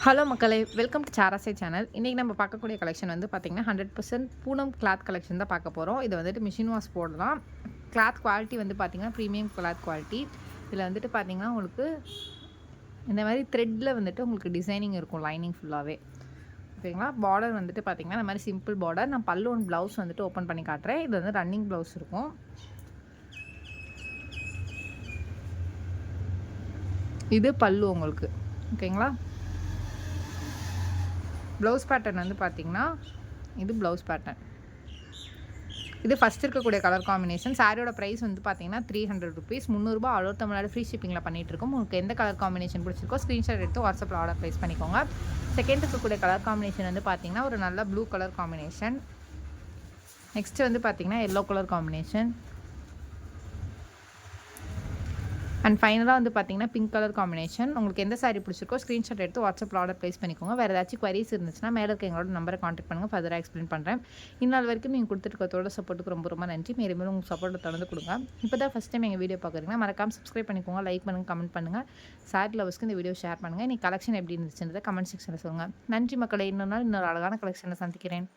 Hello மக்களே! Welcome to சாராசை channel. இன்றைக்கி நம்ம பார்க்கக்கூடிய கலெக்ஷன் வந்து பார்த்திங்கன்னா 100% பூனம் கிளாத் கலெக்ஷன் தான் பார்க்க போகிறோம். இது வந்துட்டு மிஷின் வாஷ் போடலாம். கிளாத் குவாலிட்டி வந்து பார்த்திங்கன்னா ப்ரீமியம் கிளாத் குவாலிட்டி. இதில் வந்துட்டு பார்த்திங்கன்னா உங்களுக்கு இந்த மாதிரி த்ரெட்டில் வந்துட்டு உங்களுக்கு டிசைனிங் இருக்கும் லைனிங் ஃபுல்லாகவே. ஓகேங்களா? பார்டர் வந்துட்டு பார்த்திங்கன்னா இந்த மாதிரி சிம்பிள் பார்டர். நான் பல்லு ஒன் ப்ளவுஸ் வந்துட்டு ஓப்பன் பண்ணி காட்டுறேன். இது வந்து ரன்னிங் ப்ளவுஸ் இருக்கும். இது பல்லு உங்களுக்கு. ஓகேங்களா? ப்ளவுஸ் பேட்டர்ன் வந்து பார்த்திங்கன்னா இது ப்ளவுஸ் பேட்டர்ன். இது ஃபஸ்ட் இருக்கக்கூடிய கலர் காம்பினேஷன். சாரியோட ப்ரைஸ் வந்து பார்த்திங்கன்னா ₹300 300 ஆல் ஓவர் தமிழ்நாடு ஃப்ரீ ஷிப்பிங்கில் பண்ணிகிட்ருக்கோம். உங்களுக்கு எந்த கலர் காம்பினேஷன் பிடிச்சிருக்கோ ஸ்க்ரீன்ஷாட் எடுத்து வாட்ஸ்அப்பில் ஆர்டர் ப்ளேஸ் பண்ணிக்கோங்க. செகண்ட் இருக்கக்கூடிய கலர் காம்பினேஷன் வந்து பார்த்திங்கன்னா ஒரு நல்ல ப்ளூ கலர் காம்பினேஷன். நெக்ஸ்ட்டு வந்து பார்த்திங்கன்னா எல்லோ கலர் காம்பினேஷன். அண்ட் ஃபைனலாக வந்து பார்த்திங்கன்னா பிங்க் கலர் காம்பினேஷன். உங்களுக்கு எந்த சாரி பிடிச்சிருக்கோ ஸ்க்ரீன்ஷாட் எடுத்து வாட்ஸ்அப்பில் ஆர்டர் ப்ளேஸ் பண்ணிக்கோங்க. வேறு ஏதாச்சும் குவரிஸ் இருந்துச்சுன்னா மேலே இருக்க எங்களோட நம்பரை காண்டாக்ட் பண்ணுங்கள். ஃபர்தராக எக்ஸ்பிளைன் பண்ணுறேன். இந்நாள் வரைக்கும் நீங்கள் கொடுத்துருக்கத்தோட சப்போர்ட்டுக்கு ரொம்ப ரொம்ப நன்றி. மேலும் உங்கள் சப்போர்ட்டை தொடர்ந்து கொடுங்க. இப்போ தான் ஃபஸ்ட் டைம் எங்கள் வீடியோ பார்க்குறீங்கன்னா மறக்காமல் சப்ஸ்கிரைப் பண்ணிக்கோங்க, லைக் பண்ணுங்கள், கமெண்ட் பண்ணுங்கள். சாரி லவர்ஸ்க்கு இந்த வீடியோ ஷேர் பண்ணுங்கள். இன்றைக்கி கலெக்ஷன் எப்படி இருந்துச்சுன்றதை கமெண்ட் செக்ஷனில் சொல்லுங்கள். நன்றி மக்களே. இன்னொரு நாள் இன்னொரு அழகான கலெக்ஷனில் சந்திக்கிறேன்.